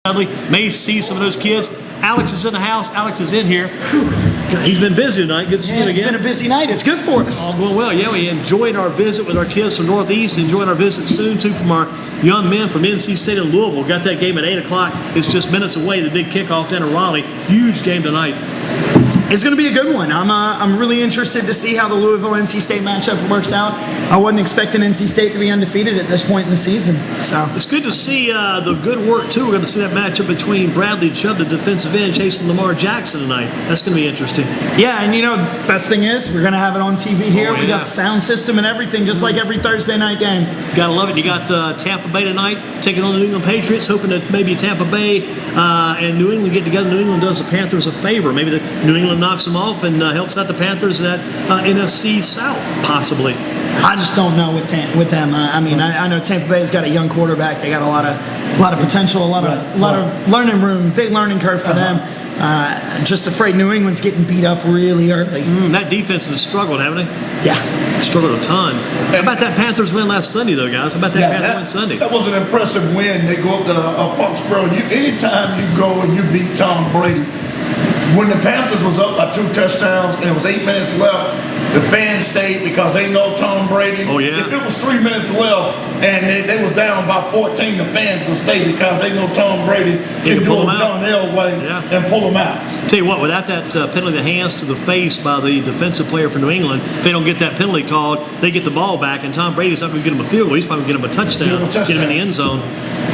Bradley. May see some of those kids. Alex is in the house. Alex is in here. He's been busy tonight. Good to see you again. It's been a busy night. It's good for us. All going well. Yeah, we enjoyed our visit with our kids from Northeast. Enjoying our visit soon, too, from our young men from NC State and Louisville. Got that game at 8 o'clock. It's just minutes away, the big kickoff down in Raleigh. Huge game tonight. It's going to be a good one. I'm really interested to see how the Louisville-NC State matchup works out. I wasn't expecting NC State to be undefeated at this point in the season. So it's good to see the good work, too. We're going to see that matchup between Bradley Chubb, the defensive end, chasing Lamar Jackson tonight. That's going to be interesting. Yeah, and you know, the best thing is we're going to have it on TV here. Oh, yeah. We got the sound system and everything, just like every Thursday night game. Got to love it. You got Tampa Bay tonight taking on the New England Patriots, hoping that maybe Tampa Bay and New England get together. New England does the Panthers a favor. Maybe the New England knocks them off and helps out the Panthers in that NFC South, possibly. I just don't know with them. I know Tampa Bay's got a young quarterback. They got a lot of potential, a lot of learning room, big learning curve for them. I'm just afraid New England's getting beat up really early. That defense has struggled, haven't they? Yeah. Struggled a ton. How about that Panthers win last Sunday, though, guys? How about that Panthers win Sunday? That was an impressive win. They go up to Foxborough. Anytime you go and you beat Tom Brady, when the Panthers was up by 2 touchdowns and it was 8 minutes left, the fans stayed because they know Tom Brady. Oh, yeah. If it was 3 minutes left and they was down by 14, the fans would stay because they know Tom Brady can do it John Elway and pull them out. Tell you what, without that penalty of hands to the face by the defensive player for New England, if they don't get that penalty called, they get the ball back, and Tom Brady's not going to get him a field goal. He's probably going to get him a touchdown, get him in the end zone.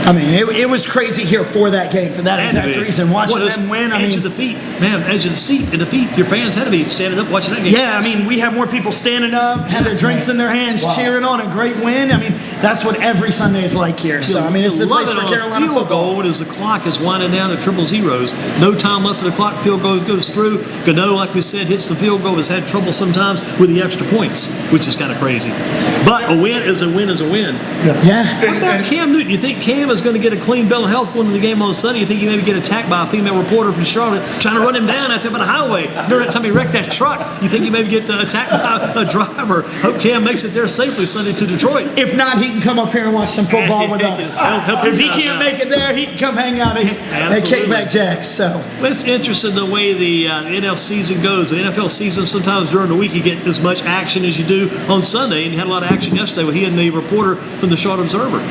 I mean, it was crazy here for that game, for that exact reason. Watching them win, edge of the feet, man, edge of the seat, in the feet. Your fans had to be standing up watching that game. Yeah, I mean, we have more people standing up, have their drinks in their hands, cheering on a great win. I mean, that's what every Sunday is like here. So, I mean, it's the place for Carolina football. As the clock is winding down to triple zeros. No time left of the clock. Field goal goes through. Gano, like we said, hits the field goal. Has had trouble sometimes with the extra points, which is kind of crazy. But a win is a win is a win. Yeah. What about Cam Newton? You think Cam is going to get a clean bill of health going into the game on Sunday? You think he maybe get attacked by a female reporter from Charlotte trying to run him down out there on the highway? During that time he wrecked that truck, you think he maybe get attacked by a driver? Hope Cam makes it there safely Sunday to Detroit. If not, he can come up here and watch some football with us. If he can't make it there, he can come hang out at Kickback Jack. So it's interesting the way the NFL season goes. The NFL season, sometimes during the week you get as much action as you do on Sunday, and you had a lot of action yesterday with he and the reporter from the Charlotte Observer.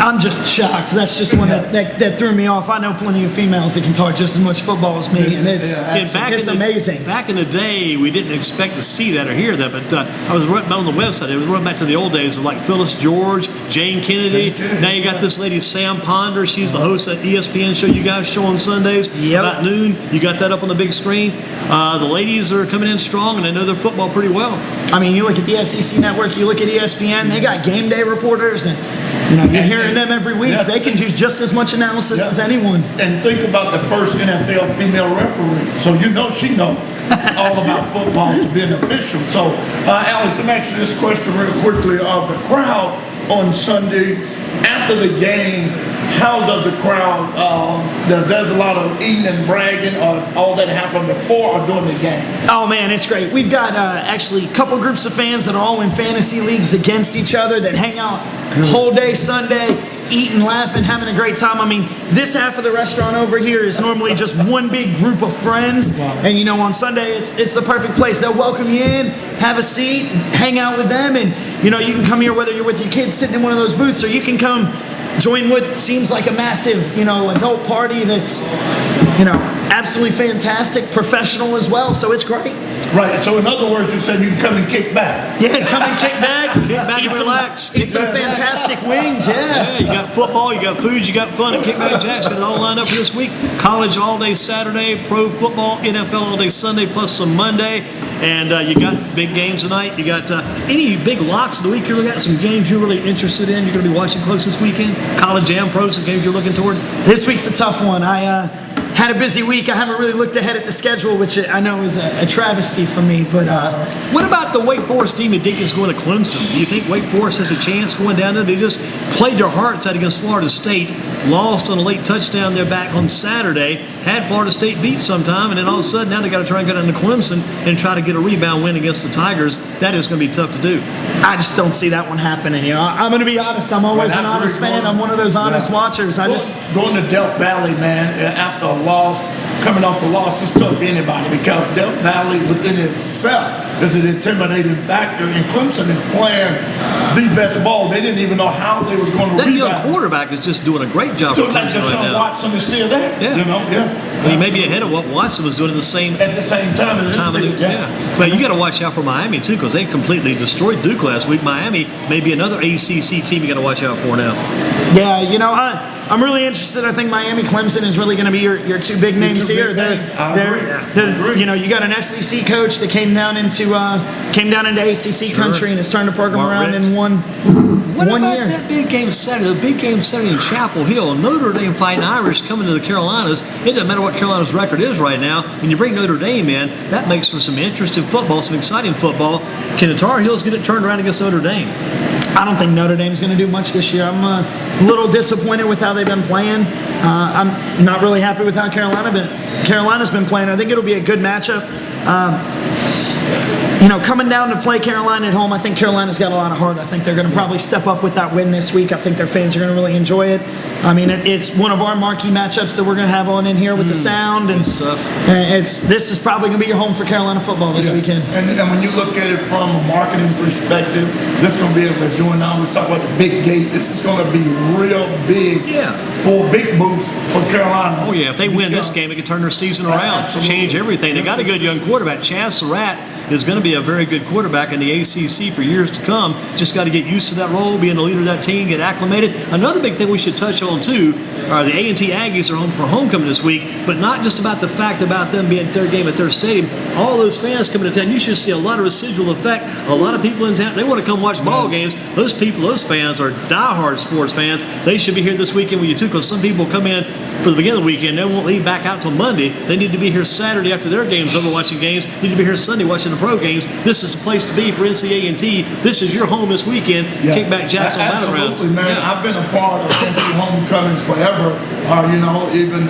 I'm just shocked. That's just one that threw me off. I know plenty of females that can talk just as much football as me, and it's amazing. Back in the day, we didn't expect to see that or hear that, but I was running on the website. It was running back to the old days of like Phyllis George, Jane Kennedy. Now you got this lady, Sam Ponder. She's the host of that ESPN show you guys show on Sundays about noon. You got that up on the big screen. The ladies are coming in strong, and they know their football pretty well. I mean, you look at the SEC Network, you look at ESPN, they got game day reporters, and you're hearing them every week. They can do just as much analysis as anyone. And think about the first NFL female referee. So she knows all about football to be an official. So, Alex, let me ask you this question real quickly. The crowd on Sunday after the game, how does the crowd, there's a lot of eating and bragging, or all that happened before or during the game? Oh man, it's great. We've got actually a couple groups of fans that are all in fantasy leagues against each other that hang out whole day Sunday, eating, laughing, having a great time. I mean, this half of the restaurant over here is normally just one big group of friends. Wow. And on Sunday, it's the perfect place. They'll welcome you in, have a seat, hang out with them, and you can come here whether you're with your kids sitting in one of those booths, or you can come join what seems like a massive, adult party that's, absolutely fantastic, professional as well. So it's great. Right. So in other words, you said you can come and kick back. Yeah, come and kick back. Kick back and relax. Eat some fantastic wings. Yeah. You got football, you got food, you got fun. And Kickback Jack's got it all lined up for this week. College all day Saturday, pro football, NFL all day Sunday, plus some Monday. And you got big games tonight. You got any big locks of the week you're looking at? Some games you're really interested in? You're going to be watching close this weekend? College and pros, some games you're looking toward? This week's a tough one. I had a busy week. I haven't really looked ahead at the schedule, which I know is a travesty for me. But what about the Wake Forest team that Dickens going to Clemson? Do you think Wake Forest has a chance going down there? They just played their hearts out against Florida State, lost on a late touchdown there back on Saturday, had Florida State beat sometime, and then all of a sudden now they got to try and get into Clemson and try to get a rebound win against the Tigers. that is going to be tough to do. I just don't see that one happening. You know, I'm going to be honest. I'm always an honest fan. I'm one of those honest watchers. Going to Death Valley, man, after a loss, coming off a loss, it's tough for anybody because Death Valley within itself is an intimidating factor, and Clemson is playing the best ball. They didn't even know how they was going to That young rebound. quarterback is just doing a great job So for like Clemson right Deshaun now. Watson is still there, you know, He may be ahead of what Watson was doing at the same At the same time, But you got to watch out for Miami too, because they completely destroyed Duke last week. Miami may be another ACC team you got to watch out for now. Yeah, you know, I'm really interested. I think Miami, Clemson is really going to be your two big names here. You know, you got an SEC coach that came down into ACC country and has turned the program around in one What year. about that big game Saturday? The big game Saturday in Chapel Hill. Notre Dame fighting Irish coming to the Carolinas. It doesn't matter what Carolina's record is right now. When you bring Notre Dame in, that makes for some interesting football, some exciting football. Can the Tar Heels get it turned around against Notre Dame? I don't think Notre Dame's going to do much this year. I'm a little disappointed with how they've been playing. I'm not really happy with how Carolina's been playing. I think it'll be a good matchup. You know, coming down to play Carolina at home, I think Carolina's got a lot of heart. I think they're going to probably step up with that win this week. I think their fans are going to really enjoy it. I mean, it's one of our marquee matchups that we're going to have on in here with the sound and stuff. This is probably going to be your home for Carolina football this weekend. And when you look at it from a marketing perspective, this is going to be, as Jordan always talk about, the big gate. This is going to be real big for big boosts for Carolina. Oh, yeah. If they win this game, it could turn their season around, change everything. They got a good young quarterback. Chaz Surratt is going to be a very good quarterback in the ACC for years to come. Just got to get used to that role, being the leader of that team, get acclimated. Another big thing we should touch on, too, are the A&T Aggies are home for homecoming this week, but not just about the fact about them being third game at their stadium. All those fans coming to town, you should see a lot of residual effect. A lot of people in town, they want to come watch ball games. Those people, those fans are diehard sports fans. They should be here this weekend with you, too, because some people come in for the beginning of the weekend. They won't leave back out till Monday. They need to be here Saturday after their game's over watching games. Need to be here Sunday watching the pro games. This is the place to be for NCAA&T. This is your home this weekend. Kickback Jack's on Battleground. Absolutely, man. I've been a part of NC homecomings forever. You know, even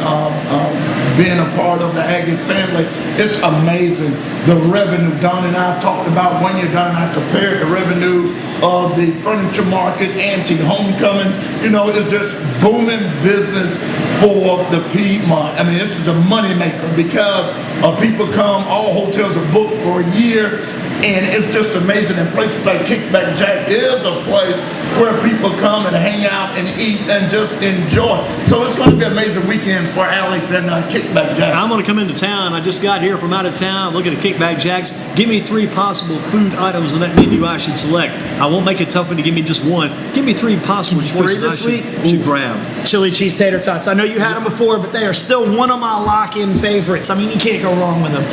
being a part of the Aggie family. It's amazing the revenue. Don and I talked about one year. Don and I compared the revenue of the furniture market and to homecomings. You know, it's just booming business for the Piedmont. I mean, this is a moneymaker because people come, all hotels are booked for a year, and it's just amazing. And places like Kickback Jack is a place where people come and hang out and eat and just enjoy. So it's going to be an amazing weekend for Alex and Kickback Jack. I'm going to come into town. I just got here from out of town, looking at Kickback Jacks. Give me 3 possible food items in that menu I should select. I won't make it tough for you to give me just one. Give me 3 possible choices this I week? should grab. Chili cheese tater tots. I know you had them before, but they are still one of my lock-in favorites. I mean, you can't go wrong with them.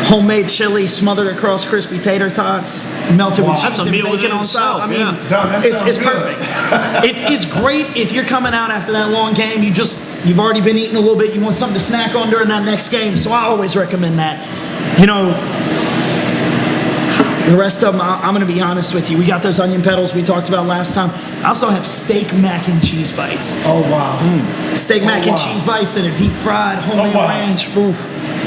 Homemade chili smothered across crispy tater tots, melted with That's cheese a and meal bacon within on top. itself, I mean, That it's sounds good. perfect. It's great if you're coming out after that long game. You've already been eating a little bit. You want something to snack on during that next game. So I always recommend that. You know, the rest of them, I'm going to be honest with you. We got those onion petals we talked about last time. I also have steak mac and cheese bites. Oh, wow. Steak mac and cheese bites that are deep fried, homemade ranch. Ooh.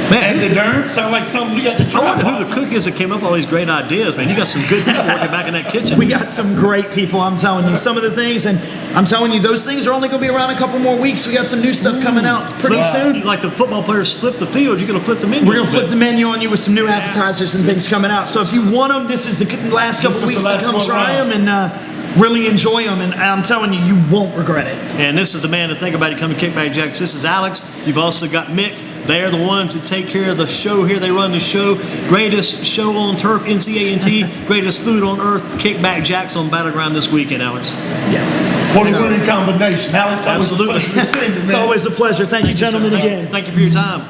Man, And the darn sound like something you got to I try. wonder who the cook is that came up with all these great ideas, man. You got some good people working back in that kitchen. We got some great people, I'm telling you. Some of the things, and I'm telling you, those things are only going to be around a couple more weeks. We got some new stuff coming out pretty soon. Like the football players flip the field, you're going to flip the menu. We're going to flip the menu on you with some new appetizers and things coming out. So if you want them, this is the last couple This is weeks the to last come one try around. them and really enjoy them. And I'm telling you, you won't regret it. And this is the man to think about it coming Kickback Jacks. This is Alex. You've also got Mick. They're the ones that take care of the show here. They run the show. Greatest show on turf, NCAA&T. Greatest food on earth, Kickback Jacks on Battleground this weekend, Alex. Yeah. What a winning combination. Alex, Absolutely. Always a pleasure to see you, man. It's always a pleasure. Thank you, gentlemen, again. Thank you for your time.